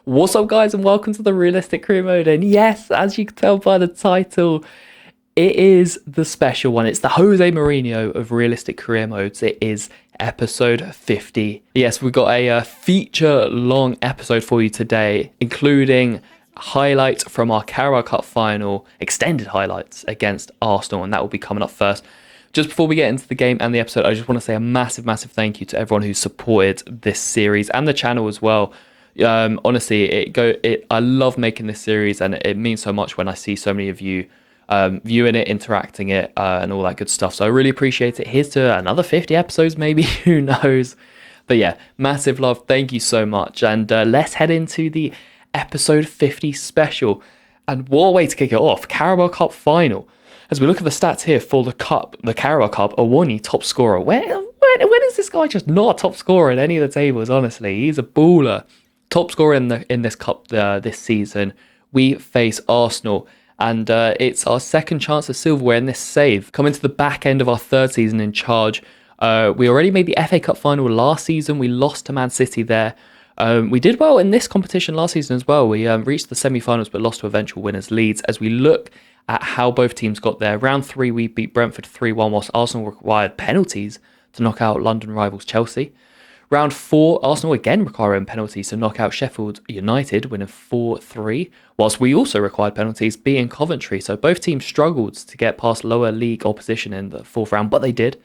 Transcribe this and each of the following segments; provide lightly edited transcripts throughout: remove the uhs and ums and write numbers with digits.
What's up, guys, and welcome to the Realistic Career Mode. And yes, as you can tell by the title, it is the special one. It's the Jose Mourinho of Realistic Career Modes. It is episode 50. Yes, we've got a feature-long episode for you today, including highlights from our Carabao Cup Final, extended highlights against Arsenal, and that will be coming up first. Just before we get into the game and the episode, I just want to say a massive thank you to everyone who supported this series and the channel as well. Honestly, I love making this series, and it means so much when I see so many of you viewing it, interacting it, and all that good stuff. So I really appreciate it. Here's to another 50 episodes, maybe. Who knows? But yeah, massive love. Thank you so much. And let's head into the episode 50 special. And what a way to kick it off! Carabao Cup Final. As we look at the stats here for the Carabao Cup, Awoniyi top scorer. When is this guy just not a top scorer in any of the tables? Honestly, he's a baller. Top scorer in this cup this season. We face Arsenal, and it's our second chance of silverware in this save. Coming to the back end of our third season in charge. We already made the FA Cup final last season. We lost to Man City there. We did well in this competition last season as well. We reached the semi-finals but lost to eventual winners Leeds. As we look at how both teams got there, round 3 we beat Brentford 3-1 whilst Arsenal required penalties to knock out London rivals Chelsea. Round 4, Arsenal again requiring penalties to knock out Sheffield United, winning 4-3, whilst we also required penalties, beating Coventry. So both teams struggled to get past lower league opposition in the fourth round, but they did.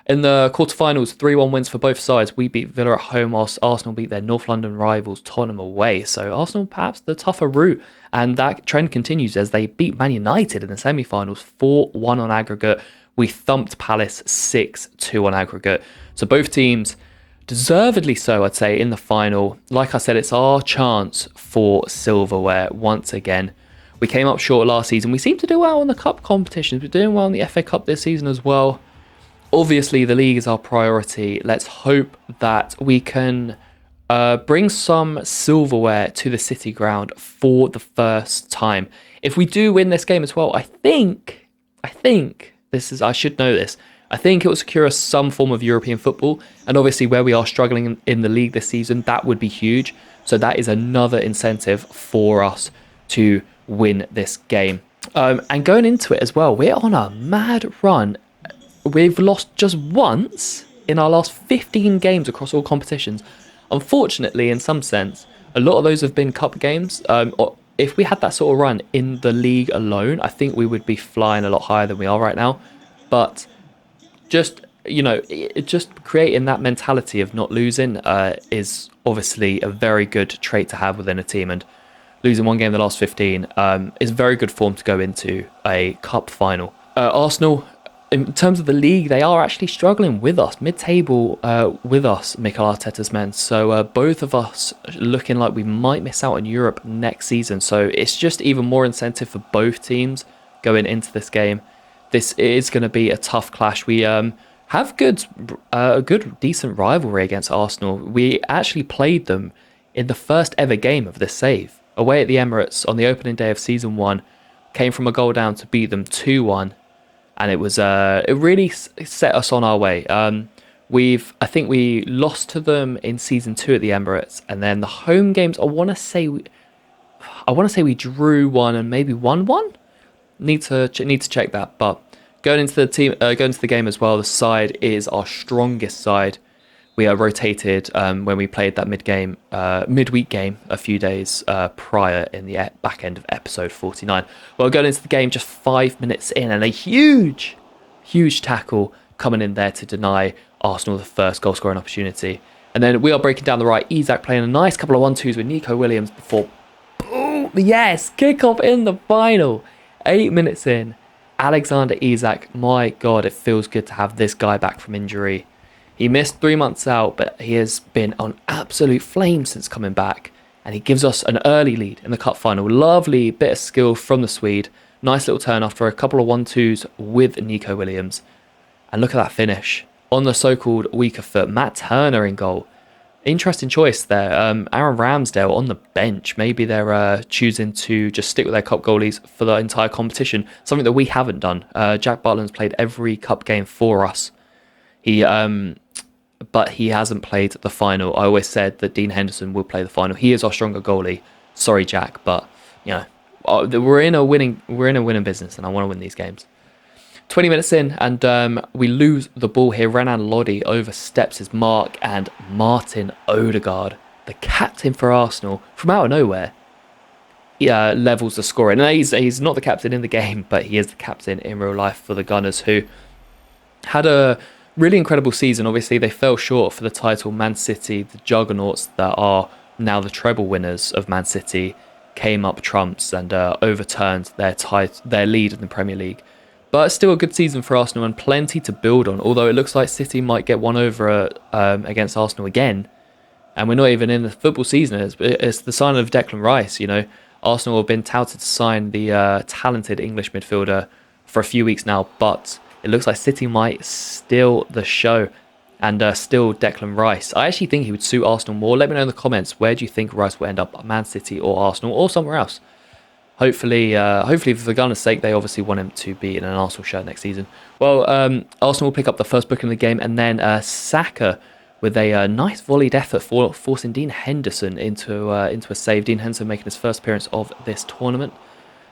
In the quarterfinals, 3-1 wins for both sides. We beat Villa at home, whilst Arsenal beat their North London rivals Tottenham away. So Arsenal perhaps the tougher route, and that trend continues as they beat Man United in the semi-finals 4-1 on aggregate. We thumped Palace 6-2 on aggregate. So both teams, deservedly so, I'd say, in the final. Like I said, it's our chance for silverware once again. We came up short last season. We seem to do well in the cup competitions. We're doing well in the FA Cup this season as well. Obviously, the league is our priority. Let's hope that we can bring some silverware to the City ground for the first time. If we do win this game as well, I think I should know this. I think it will secure us some form of European football, and obviously where we are struggling in the league this season, that would be huge. So that is another incentive for us to win this game. And going into it as well, we're on a mad run. We've lost just once in our last 15 games across all competitions. Unfortunately, in some sense, a lot of those have been cup games. If we had that sort of run in the league alone, I think we would be flying a lot higher than we are right now. But just creating that mentality of not losing is obviously a very good trait to have within a team, and losing one game in the last 15 is very good form to go into a cup final. Arsenal, in terms of the league, they are actually struggling with us, mid-table with us, Mikel Arteta's men. So both of us looking like we might miss out on Europe next season. So it's just even more incentive for both teams going into this game. This is going to be a tough clash. We have a good, decent rivalry against Arsenal. We actually played them in the first ever game of this save. Away at the Emirates on the opening day of Season 1. Came from a goal down to beat them 2-1. And it really set us on our way. I think we lost to them in Season 2 at the Emirates. And then the home games, I want to say we drew one and maybe won one. Need to check that, but going into the game as well, the side is our strongest side. We are rotated when we played that midweek game a few days prior in the back end of episode 49. Well, going into the game just 5 minutes in, and a huge tackle coming in there to deny Arsenal the first goal scoring opportunity. And then we are breaking down the right. Isak playing a nice couple of 1-2s with Nico Williams before, boom, yes, kick-off in the final. 8 minutes in, Alexander Isak, my God, it feels good to have this guy back from injury. He missed 3 months out, but he has been on absolute flame since coming back, and he gives us an early lead in the cup final. Lovely bit of skill from the Swede. Nice little turn after a couple of 1-2s with Nico Williams. And look at that finish. On the so-called weaker foot, Matt Turner in goal. Interesting choice there. Aaron Ramsdale on the bench. Maybe they're choosing to just stick with their cup goalies for the entire competition. Something that we haven't done. Jack Butland's played every cup game for us. He but he hasn't played the final. I always said that Dean Henderson will play the final. He is our stronger goalie. Sorry, Jack, but you know we're in a winning business, and I want to win these games. 20 minutes in, and we lose the ball here. Renan Lodi oversteps his mark, and Martin Odegaard, the captain for Arsenal, from out of nowhere, levels the score. And he's not the captain in the game, but he is the captain in real life for the Gunners, who had a really incredible season. Obviously, they fell short for the title. Man City, the juggernauts that are now the treble winners of Man City, came up trumps and overturned their lead in the Premier League. But still a good season for Arsenal and plenty to build on, although it looks like City might get one over against Arsenal again. And we're not even in the football season. It's the sign of Declan Rice, you know. Arsenal have been touted to sign the talented English midfielder for a few weeks now, but it looks like City might steal the show and still Declan Rice. I actually think he would suit Arsenal more. Let me know in the comments, where do you think Rice will end up? Man City or Arsenal or somewhere else? Hopefully for the Gunners' sake, they obviously want him to be in an Arsenal shirt next season. Well, Arsenal will pick up the first booking of the game, and then Saka with a nice volleyed effort forcing Dean Henderson into a save. Dean Henderson making his first appearance of this tournament.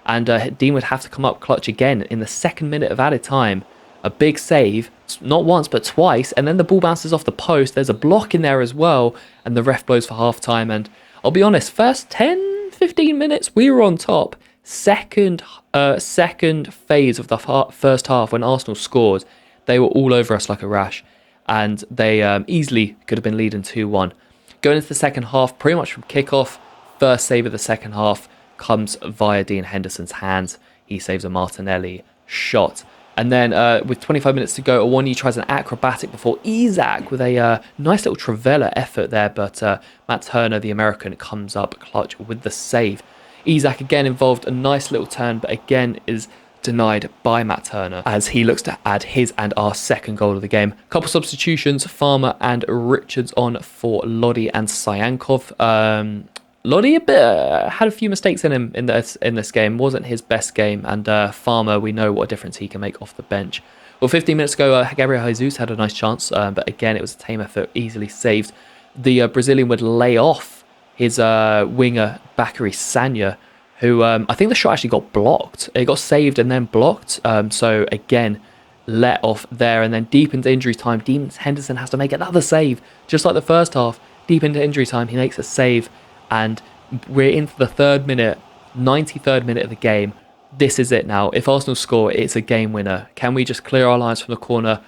And Dean would have to come up clutch again in the second minute of added time. A big save, not once but twice, and then the ball bounces off the post. There's a block in there as well, and the ref blows for half-time. And I'll be honest, first 10-15 minutes, we were on top. Second phase of the first half, when Arsenal scored, they were all over us like a rash, and they easily could have been leading 2-1. Going into the second half, pretty much from kickoff, first save of the second half comes via Dean Henderson's hands. He saves a Martinelli shot. And then with 25 minutes to go, Awoniyi tries an acrobatic before Isak with a nice little Trivela effort there. But Matt Turner, the American, comes up clutch with the save. Isak again involved a nice little turn, but again is denied by Matt Turner as he looks to add his and our second goal of the game. Couple substitutions, Farmer and Richards on for Lodi and Sayankov. Lodi had a few mistakes in him in this game. Wasn't his best game, and Farmer, we know what a difference he can make off the bench. Well, 15 minutes ago, Gabriel Jesus had a nice chance, but again, it was a tame effort, easily saved. The Brazilian would lay off his winger, Bakary Sagna, who I think the shot actually got blocked. It got saved and then blocked, so again, let off there, and then deep into injury time, Dean Henderson has to make another save, just like the first half. Deep into injury time, he makes a save, and we're into the 93rd minute of the game. This is it now. If Arsenal score, it's a game winner. Can we just clear our lines from the corner?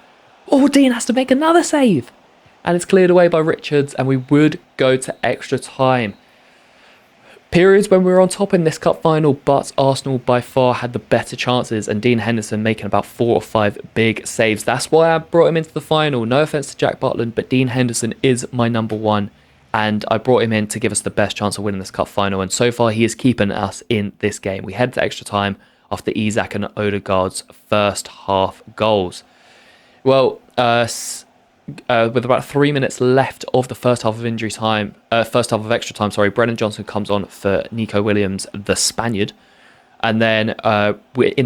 Oh, Dean has to make another save. And it's cleared away by Richards, and we would go to extra time. Periods when we were on top in this cup final, but Arsenal by far had the better chances, and Dean Henderson making about 4 or 5 big saves. That's why I brought him into the final. No offence to Jack Butland, but Dean Henderson is my number one. And I brought him in to give us the best chance of winning this cup final. And so far, he is keeping us in this game. We head to extra time after Isak and Odegaard's first half goals. Well, with about 3 minutes left of the first half of extra time, Brennan Johnson comes on for Nico Williams, the Spaniard. And then in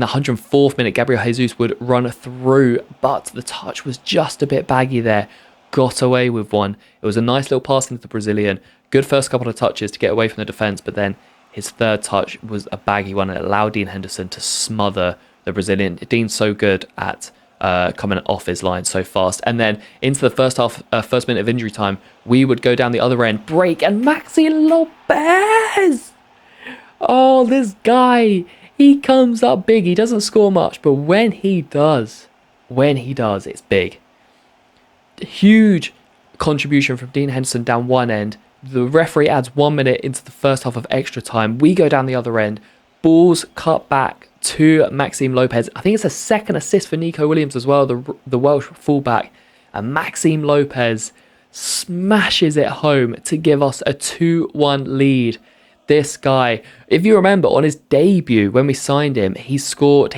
the 104th minute, Gabriel Jesus would run through, but the touch was just a bit baggy there. Got away with one. It was a nice little pass into the Brazilian. Good first couple of touches to get away from the defence, but then his third touch was a baggy one and it allowed Dean Henderson to smother the Brazilian. Dean's so good at coming off his line so fast. And then into the first minute of injury time, we would go down the other end, break, and Maxi Lopez! Oh, this guy, he comes up big. He doesn't score much, but when he does, it's big. Huge contribution from Dean Henderson down one end. The referee adds 1 minute into the first half of extra time. We go down the other end. Balls cut back to Maxime Lopez. I think it's a second assist for Nico Williams as well, the Welsh fullback. And Maxime Lopez smashes it home to give us a 2-1 lead. This guy, if you remember, on his debut, when we signed him, he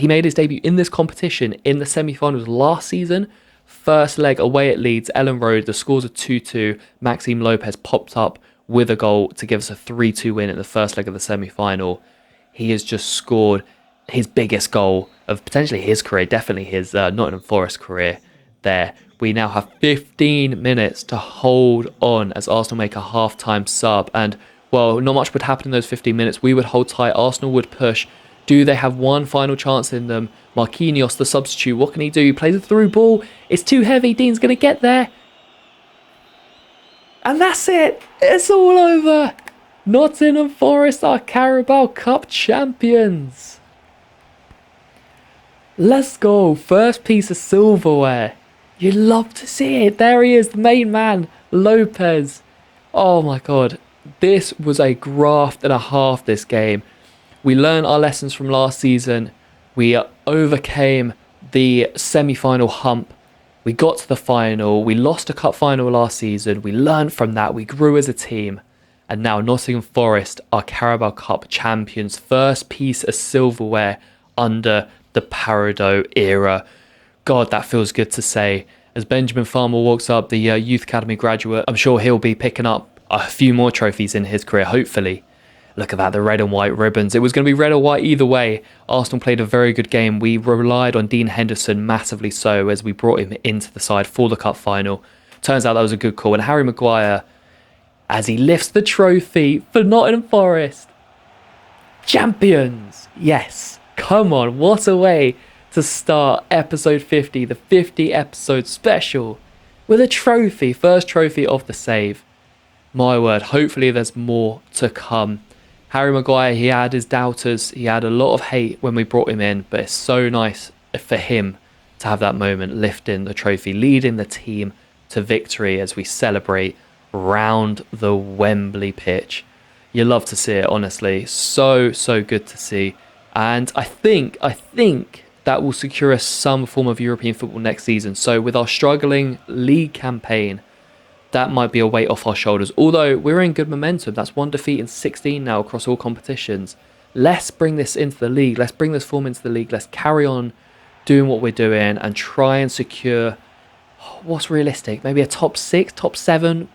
made his debut in this competition in the semi-finals last season. First leg away at Leeds, Ellen Road, the scores are 2-2. Maxime Lopez popped up with a goal to give us a 3-2 win in the first leg of the semi-final. He has just scored his biggest goal of potentially his career, definitely his Nottingham Forest career. there. We now have 15 minutes to hold on as Arsenal make a half-time sub. And, well, not much would happen in those 15 minutes. We would hold tight. Arsenal would push. Do they have one final chance in them? Marquinhos, the substitute, what can he do? He plays a through ball. It's too heavy. Dean's going to get there. And that's it. It's all over. Nottingham Forest are Carabao Cup champions. Let's go. First piece of silverware. You love to see it. There he is, the main man, Lopez. Oh my God. This was a graft and a half, this game. We learned our lessons from last season. We overcame the semi-final hump. We got to the final. We lost a cup final last season. We learned from that. We grew as a team. And now Nottingham Forest are Carabao Cup champions. First piece of silverware under the Parado era. God, that feels good to say. As Benjamin Farmer walks up, the Youth Academy graduate, I'm sure he'll be picking up a few more trophies in his career, hopefully. Look at that, the red and white ribbons. It was going to be red or white either way. Arsenal played a very good game. We relied on Dean Henderson massively so as we brought him into the side for the cup final. Turns out that was a good call. And Harry Maguire, as he lifts the trophy for Nottingham Forest. Champions! Yes, come on, what a way to start episode 50, the 50 episode special, with a trophy, first trophy of the save. My word, hopefully there's more to come. Harry Maguire, he had his doubters, he had a lot of hate when we brought him in, but it's so nice for him to have that moment, lifting the trophy, leading the team to victory as we celebrate round the Wembley pitch. You love to see it, honestly. So good to see. And I think that will secure us some form of European football next season. So with our struggling league campaign, that might be a weight off our shoulders. Although we're in good momentum. That's 1 defeat in 16 now across all competitions. Let's bring this into the league. Let's bring this form into the league. Let's carry on doing what we're doing and try and secure what's realistic. Maybe a top 6, top 7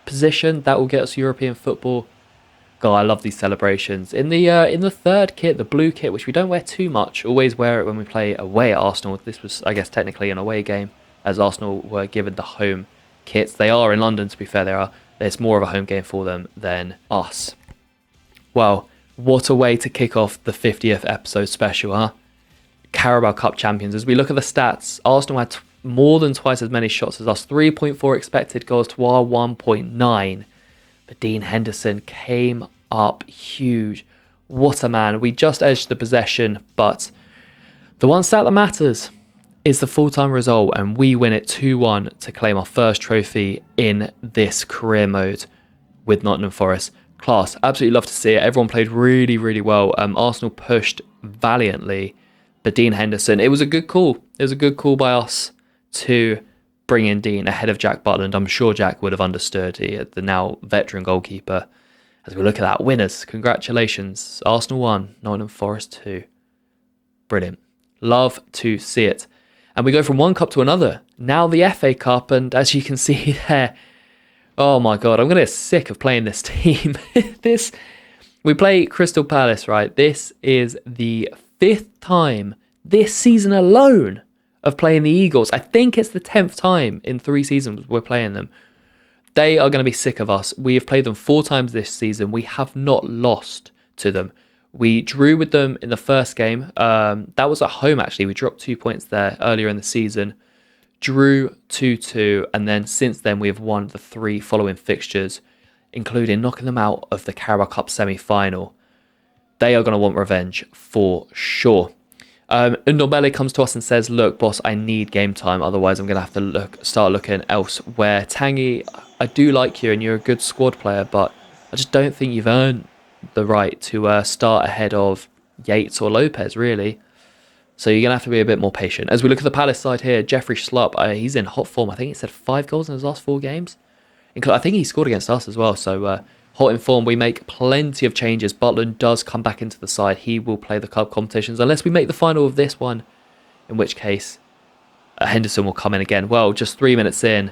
position. That will get us European football. God, I love these celebrations. In the third kit, the blue kit, which we don't wear too much. Always wear it when we play away at Arsenal. This was, I guess, technically an away game, as Arsenal were given the home kits. They are in London, to be fair. They are. It's more of a home game for them than us. Well, what a way to kick off the 50th episode special, huh? Carabao Cup champions. As we look at the stats, Arsenal had more than twice as many shots as us. 3.4 expected goals to our 1.9. But Dean Henderson came up huge. What a man. We just edged the possession, but the one stat that matters is the full-time result, and we win it 2-1 to claim our first trophy in this career mode with Nottingham Forest. Class. Absolutely love to see it. Everyone played really, really well. Arsenal pushed valiantly, but Dean Henderson, it was a good call. It was a good call by us to bring in Dean ahead of Jack Butland. I'm sure Jack would have understood, the now veteran goalkeeper. As we look at that, winners, congratulations. Arsenal 1, Nottingham Forest 2. Brilliant. Love to see it. And we go from one cup to another. Now the FA Cup, and as you can see there, oh my God, I'm going to get sick of playing this team. We play Crystal Palace, right? This is the 5th time this season alone of playing the Eagles. I think it's the 10th time in 3 seasons we're playing them. They are going to be sick of us. We have played them 4 times this season. We have not lost to them. We drew with them in the first game. That was at home, actually. We dropped 2 points there earlier in the season. Drew 2-2, and then since then we have won the 3 following fixtures, including knocking them out of the Carabao Cup semi-final. They are going to want revenge for sure. Ndombele comes to us and says, look, boss, I need game time. Otherwise, I'm going to have to start looking elsewhere. Tanguy, I do like you and you're a good squad player, but I just don't think you've earned the right to start ahead of Yates or Lopez, really. So you're going to have to be a bit more patient. As we look at the Palace side here, Jeffrey Schlupp, he's in hot form. I think he said 5 goals in his last 4 games. I think he scored against us as well. So hot in form. We make plenty of changes. Butland does come back into the side. He will play the club competitions unless we make the final of this one, in which case Henderson will come in again. Well, just 3 minutes in,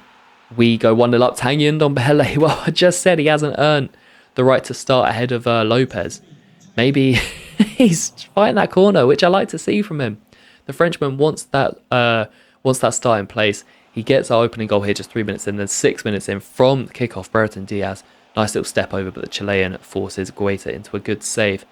we go 1-0 up. Tanguy Ndombele, well, I just said he hasn't earned the right to start ahead of Lopez. Maybe he's fighting that corner, which I like to see from him. The Frenchman wants that Once that's starting place, he gets our opening goal here just 3 minutes in, then 6 minutes in from the kickoff, Brereton Diaz. Nice little step over, but the Chilean forces Guaita into a good save.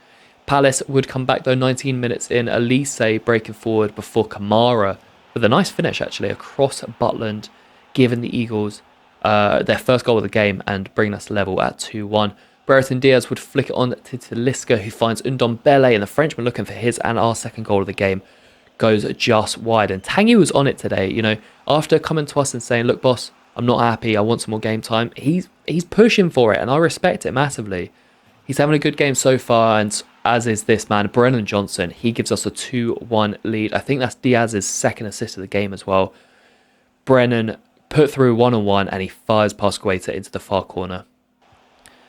Palace would come back though 19 minutes in, Elise breaking forward before Kamara with a nice finish actually across Butland, giving the Eagles their first goal of the game and bringing us level at 2-1. Brereton Diaz would flick it on to Talisca, who finds Ndombele, and the Frenchman looking for his and our second goal of the game goes just wide. And Tanguy was on it today, you know, after coming to us and saying, look boss, I'm not happy, I want some more game time. He's pushing for it and I respect it massively. He's having a good game so far, and as is this man, Brennan Johnson. He gives us a 2-1 lead. I think that's Diaz's second assist of the game as well. Brennan put through one-on-one and he fires past Guaita into the far corner.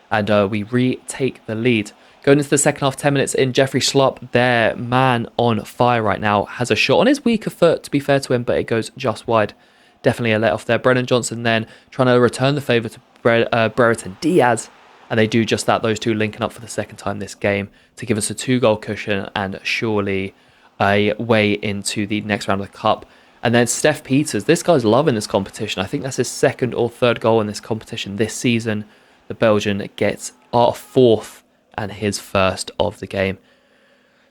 And we retake the lead. Going into the second half, 10 minutes in, Jeffrey Schlupp, their man on fire right now, has a shot on his weaker foot, to be fair to him, but it goes just wide. Definitely a let off there. Brennan Johnson then trying to return the favour to Brereton Diaz, and they do just that, those two linking up for the second time this game to give us a 2-goal cushion and surely a way into the next round of the Cup. And then Steph Peters, this guy's loving this competition. I think that's his second or third goal in this competition this season. The Belgian gets our fourth and his first of the game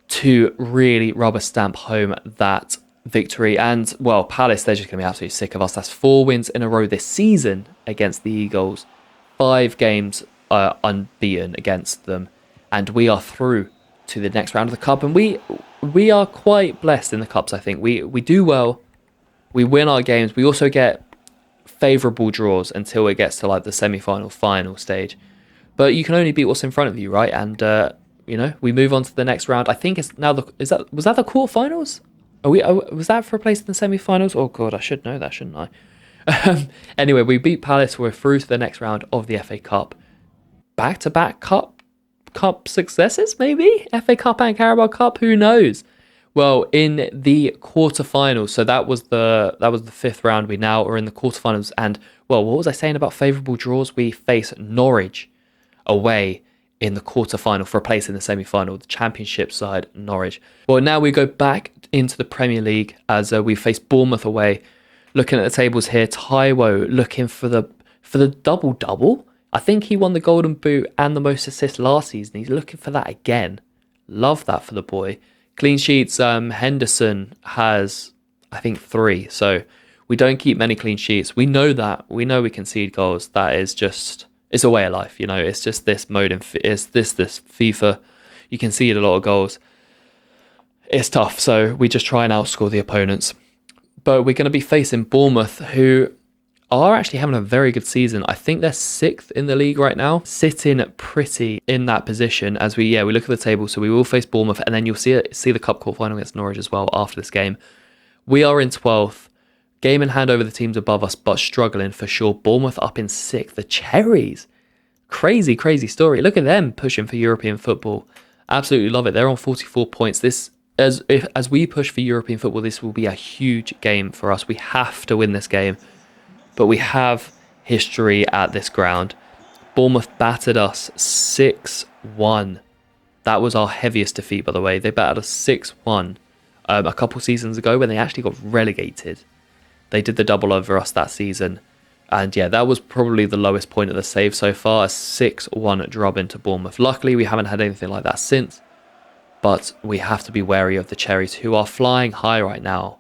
to really rubber stamp home that victory. And, well, Palace, they're just going to be absolutely sick of us. That's 4 wins in a row this season against the Eagles. 5 games unbeaten against them. And we are through to the next round of the Cup. And we are quite blessed in the Cups, I think. We do well. We win our games. We also get favourable draws until it gets to like the semi-final, final stage. But you can only beat what's in front of you, right? And, you know, we move on to the next round. I think it's now was that the quarterfinals? Was that for a place in the semi-finals? Oh, God, I should know that, shouldn't I? Anyway, we beat Palace. We're through to the next round of the FA Cup. Back-to-back cup successes, maybe? FA Cup and Carabao Cup, who knows? Well, in the quarterfinals, so that was the 5th round. We now are in the quarterfinals, and well, what was I saying about favourable draws? We face Norwich away in the quarterfinal for a place in the semi-final, the Championship side, Norwich. Well, now we go back into the Premier League as we face Bournemouth away. Looking at the tables here, Taiwo looking for the double-double. I think he won the Golden Boot and the most assists last season. He's looking for that again. Love that for the boy. Clean sheets, Henderson has, I think, 3. So we don't keep many clean sheets. We know that. We know we concede goals. That is just, it's a way of life, you know. It's just this mode in it's this FIFA. You concede a lot of goals. It's tough. So we just try and outscore the opponents. But we're going to be facing Bournemouth, who are actually having a very good season. I think they're 6th in the league right now, sitting pretty in that position as we look at the table. So we will face Bournemouth, and then you'll see the Cup quarterfinal against Norwich as well after this game. We are in 12th, game in hand over the teams above us, but struggling for sure. Bournemouth up in 6th. The Cherries, crazy story. Look at them pushing for European football. Absolutely love it. They're on 44 points. This, as we push for European football, this will be a huge game for us. We have to win this game. But we have history at this ground. Bournemouth battered us 6-1. That was our heaviest defeat, by the way. They battered us 6-1 a couple seasons ago when they actually got relegated. They did the double over us that season. And yeah, that was probably the lowest point of the save so far, a 6-1 drop into Bournemouth. Luckily, we haven't had anything like that since. But we have to be wary of the Cherries, who are flying high right now.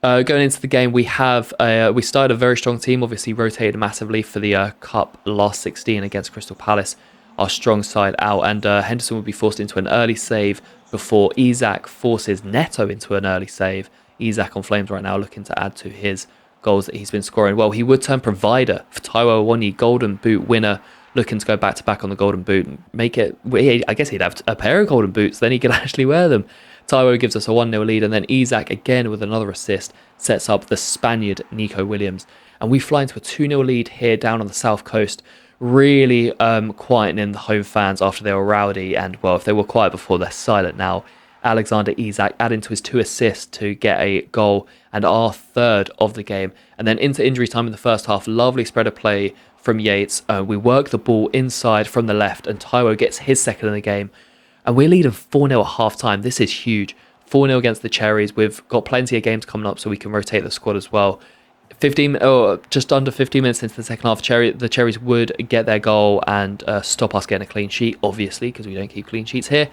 Going into the game, we started a very strong team, obviously rotated massively for the Cup last 16 against Crystal Palace, our strong side out, and Henderson would be forced into an early save before Isak forces Neto into an early save. Isak on flames right now, looking to add to his goals that he's been scoring. Well, he would turn provider for Taiwo Awoniyi, Golden Boot winner, looking to go back-to-back on the Golden Boot and make it, I guess he'd have a pair of Golden Boots, then he could actually wear them. Taiwo gives us a 1-0 lead, and then Isak again with another assist sets up the Spaniard Nico Williams. And we fly into a 2-0 lead here down on the south coast, really quietening the home fans after they were rowdy. And, well, if they were quiet before, they're silent now. Alexander Isak adding to his 2 assists to get a goal and our 3rd of the game. And then into injury time in the first half, lovely spread of play from Yates. We work the ball inside from the left, and Taiwo gets his 2nd in the game. And we're leading 4-0 at half-time. This is huge. 4-0 against the Cherries. We've got plenty of games coming up, so we can rotate the squad as well. 15 or just under 15 minutes into the second half, the Cherries would get their goal and stop us getting a clean sheet, obviously, because we don't keep clean sheets here.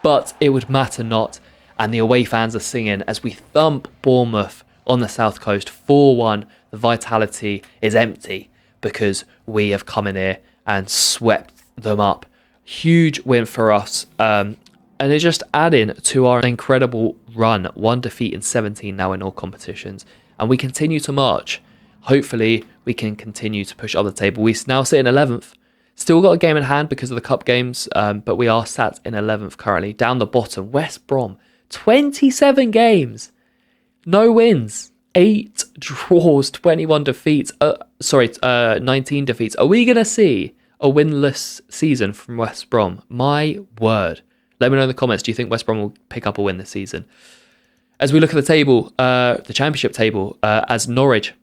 But it would matter not, and the away fans are singing as we thump Bournemouth on the south coast 4-1. The vitality is empty because we have come in here and swept them up. Huge win for us, and it's just adding to our incredible run. 1 defeat in 17 now in all competitions, and we continue to march. Hopefully we can continue to push up the table. We now sit in 11th. Still got a game in hand because of the cup games, but we are sat in 11th currently. Down the bottom, West Brom, 27 games, no wins, 8 draws, 21 defeats. 19 defeats. Are we going to see a winless season from West Brom? My word. Let me know in the comments, do you think West Brom will pick up a win this season? As we look at the table, the Championship table, as Norwich,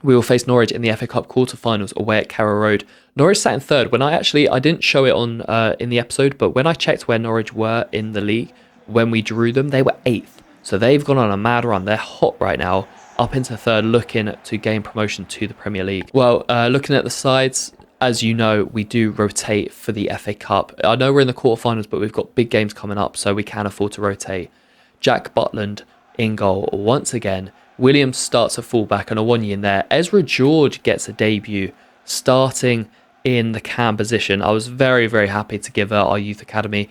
we will face Norwich in the FA Cup quarterfinals away at Carrow Road. Norwich sat in third. When I didn't show it on in the episode, but when I checked where Norwich were in the league, when we drew them, they were 8th. So they've gone on a mad run. They're hot right now, up into third, looking to gain promotion to the Premier League. Well, looking at the sides, as you know, we do rotate for the FA Cup. I know we're in the quarterfinals, but we've got big games coming up, so we can afford to rotate. Jack Butland in goal once again. Williams starts a fullback and Awonyi in there. Ezra George gets a debut starting in the cam position. I was very, very happy to give our Youth Academy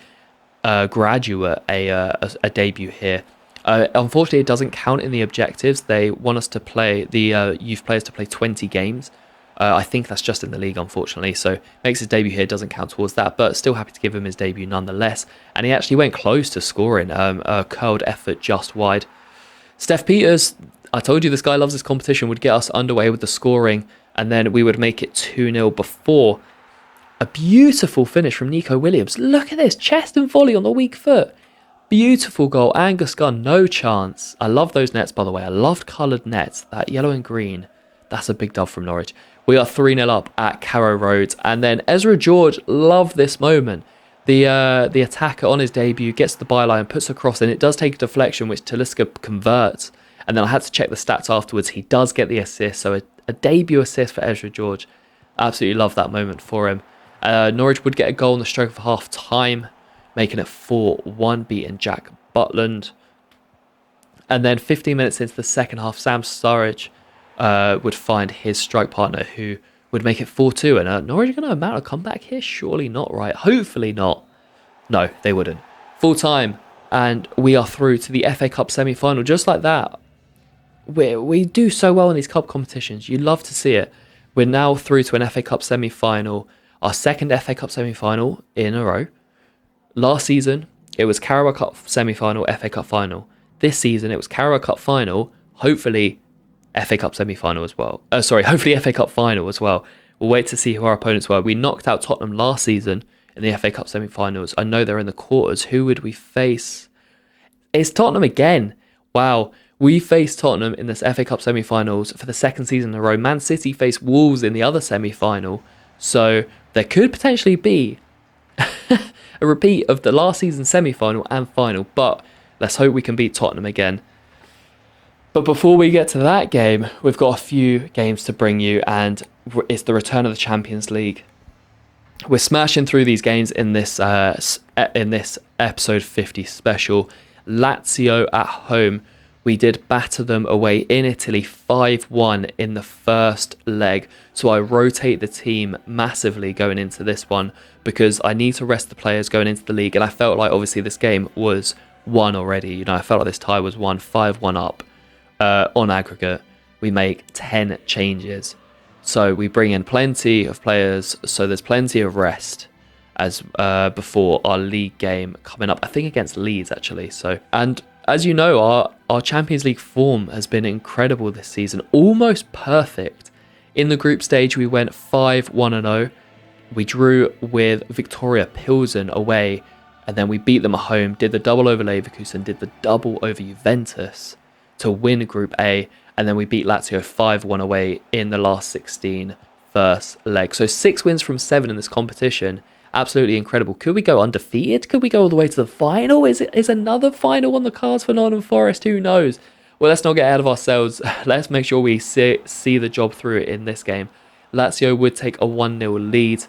graduate a debut here. Unfortunately, it doesn't count in the objectives. They want us to play, the youth players to play 20 games. I think that's just in the league, unfortunately. So makes his debut here, doesn't count towards that, but still happy to give him his debut nonetheless. And he actually went close to scoring, a curled effort just wide. Steph Peters, I told you this guy loves this competition, would get us underway with the scoring, and then we would make it 2-0 before a beautiful finish from Nico Williams. Look at this, chest and volley on the weak foot. Beautiful goal. Angus Gunn, no chance. I love those nets, by the way. I loved coloured nets. That yellow and green, that's a big dub from Norwich. We are 3-0 up at Carrow Road, and then Ezra George, loved this moment. The attacker on his debut gets the byline, puts a cross in. It does take a deflection, which Talisca converts. And then I had to check the stats afterwards. He does get the assist, so a debut assist for Ezra George. Absolutely love that moment for him. Norwich would get a goal in the stroke of half time, making it 4-1, beating Jack Butland. And then 15 minutes into the second half, Sam Sturridge would find his strike partner, who would make it 4-2. And Norwich are going to mount a comeback here? Surely not, right? Hopefully not. No, they wouldn't. Full time, and we are through to the FA Cup semi-final, just like that. We do so well in these cup competitions. You love to see it. We're now through to an FA Cup semi-final, our second FA Cup semi-final in a row. Last season, it was Carabao Cup semi-final, FA Cup final. This season, it was Carabao Cup final, hopefully FA Cup semi-final as well. Hopefully FA Cup final as well. We'll wait to see who our opponents were. We knocked out Tottenham last season in the FA Cup semi-finals. I know they're in the quarters. Who would we face? It's Tottenham again. Wow. We faced Tottenham in this FA Cup semi-finals for the second season in a row. Man City faced Wolves in the other semi-final. So there could potentially be a repeat of the last season semi-final and final. But let's hope we can beat Tottenham again. But before we get to that game, we've got a few games to bring you, and it's the return of the Champions League. We're smashing through these games in this episode 50 special. Lazio at home. We did batter them away in Italy 5-1 in the first leg. So I rotate the team massively going into this one because I need to rest the players going into the league. And I felt like obviously this game was won already. You know, I felt like this tie was won 5-1 up on aggregate. We make 10 changes. So we bring in plenty of players. So there's plenty of rest as before our league game coming up. I think against Leeds actually. And as you know, our Champions League form has been incredible this season, almost perfect. In the group stage, we went 5-1-0. We drew with Victoria Pilsen away, and then we beat them at home, did the double over Leverkusen, did the double over Juventus to win Group A, and then we beat Lazio 5-1 away in the last 16 first leg. So 6 wins from 7 in this competition, Absolutely incredible. Could we go undefeated? Could we go all the way to the final? Is another final on the cards for Nottingham Forest? Who knows? Well, let's not get ahead of ourselves. Let's make sure we see the job through in this game. Lazio would take a 1-0 lead.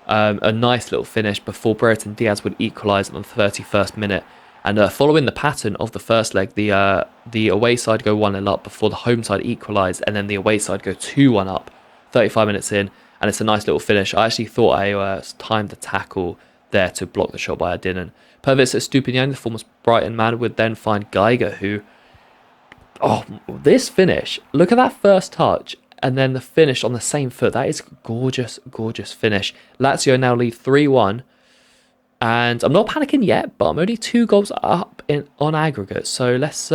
A nice little finish before Brereton Diaz would equalise on the 31st minute. And following the pattern of the first leg, the away side go 1-0 up before the home side equalise, and then the away side go 2-1 up 35 minutes in, and it's a nice little finish. I actually thought I timed the tackle there to block the shot, but I didn't. Pervis Estupinian, the former Brighton man, would then find Geiger, who... Oh, this finish. Look at that first touch, and then the finish on the same foot. That is gorgeous, gorgeous finish. Lazio now lead 3-1. And I'm not panicking yet, but I'm only 2 goals up on aggregate. So let's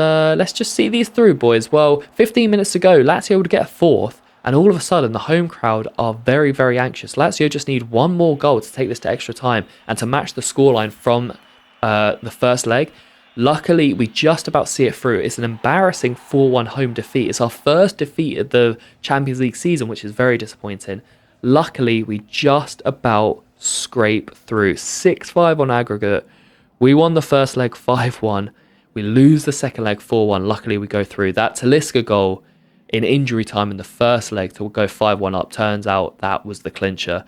just see these through, boys. Well, 15 minutes to go. Lazio would get a 4th. And all of a sudden, the home crowd are very, very anxious. Lazio just need 1 more goal to take this to extra time and to match the scoreline from the first leg. Luckily, we just about see it through. It's an embarrassing 4-1 home defeat. It's our first defeat of the Champions League season, which is very disappointing. Luckily, we just about scrape through. 6-5 on aggregate. We won the first leg 5-1. We lose the second leg 4-1. Luckily, we go through. That Talisca goal in injury time in the first leg to go 5-1 up, turns out that was the clincher.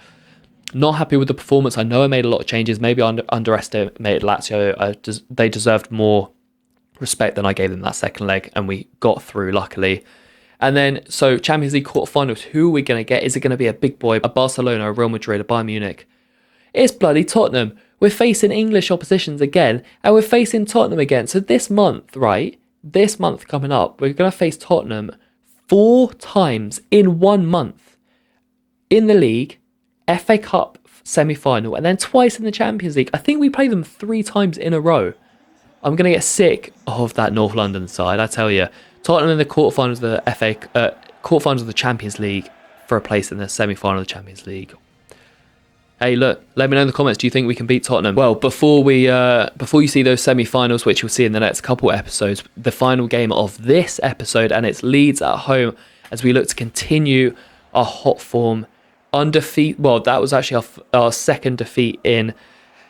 Not happy with the performance. I know I made a lot of changes. Maybe I underestimated Lazio. They deserved more respect than I gave them that second leg, and we got through, luckily. And then, so Champions League quarterfinals, who are we going to get? Is it going to be a big boy, a Barcelona, a Real Madrid, a Bayern Munich? It's bloody Tottenham. We're facing English oppositions again, and we're facing Tottenham again. So this month, right, this month coming up, we're going to face Tottenham 4 times in 1 month. In the league, FA Cup semi-final, and then twice in the Champions League. I think we play them 3 times in a row. I'm going to get sick of that North London side, I tell you. Tottenham in the quarterfinals of the quarterfinals of the Champions League for a place in the semi-final of the Champions League. Hey, look, let me know in the comments, do you think we can beat Tottenham? Well, before you see those semi-finals, which you'll see in the next couple episodes, the final game of this episode, and it's Leeds at home as we look to continue our hot form. Undefeated. Well, that was actually our second defeat in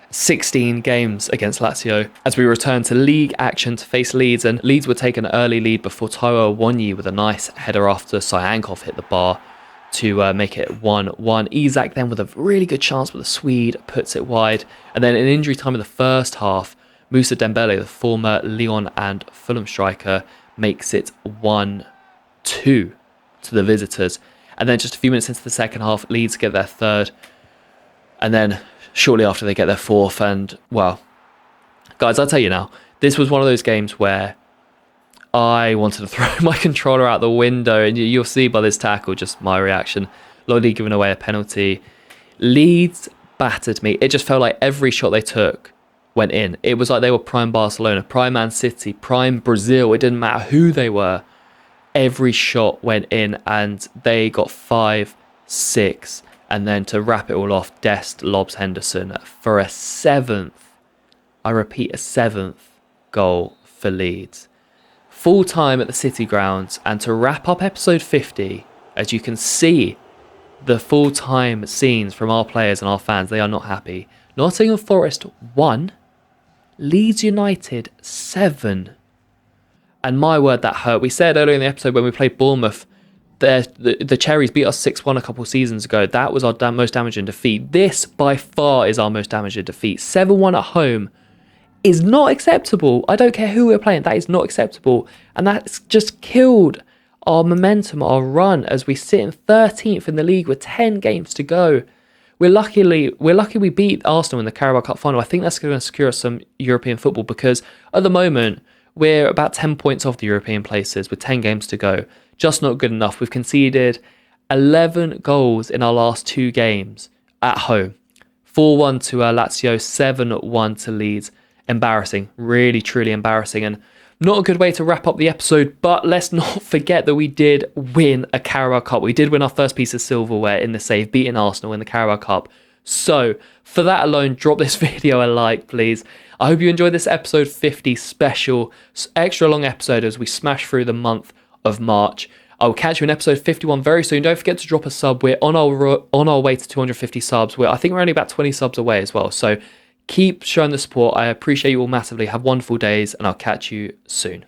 16 games against Lazio as we return to league action to face Leeds, and Leeds would take an early lead before Taiwo Awoniyi with a nice header after Syankov hit the bar to make it 1-1. Isak then with a really good chance, but the Swede puts it wide. And then in injury time in the first half, Moussa Dembele, the former Lyon and Fulham striker, makes it 1-2 to the visitors. And then just a few minutes into the second half, Leeds get their 3rd. And then shortly after, they get their 4th. And, well, guys, I'll tell you now, this was one of those games where I wanted to throw my controller out the window. And you'll see by this tackle just my reaction. Lodi giving away a penalty. Leeds battered me. It just felt like every shot they took went in. It was like they were prime Barcelona, prime Man City, prime Brazil. It didn't matter who they were. Every shot went in, and they got 5, 6, and then to wrap it all off, Dest lobs Henderson for a 7th. I repeat, a 7th goal for Leeds. Full time at the City grounds, and to wrap up episode 50, as you can see, the full time scenes from our players and our fans, they are not happy. Nottingham Forest 1, Leeds United 7. And my word, that hurt. We said earlier in the episode when we played Bournemouth, the Cherries beat us 6-1 a couple of seasons ago. That was our most damaging defeat. This, by far, is our most damaging defeat. 7-1 at home is not acceptable. I don't care who we're playing. That is not acceptable. And that's just killed our momentum, our run, as we sit in 13th in the league with 10 games to go. We're lucky we beat Arsenal in the Carabao Cup Final. I think that's going to secure us some European football, because at the moment, we're about 10 points off the European places with 10 games to go. Just not good enough. We've conceded 11 goals in our last 2 games at home. 4-1 to Lazio, 7-1 to Leeds. Embarrassing. Really, truly embarrassing. And not a good way to wrap up the episode, but let's not forget that we did win a Carabao Cup. We did win our first piece of silverware in the save, beating Arsenal in the Carabao Cup. So, for that alone, drop this video a like, please. I hope you enjoyed this episode 50 special, extra long episode as we smash through the month of March. I will catch you in episode 51 very soon. Don't forget to drop a sub. We're on our way to 250 subs. I think we're only about 20 subs away as well. So keep showing the support. I appreciate you all massively. Have wonderful days, and I'll catch you soon.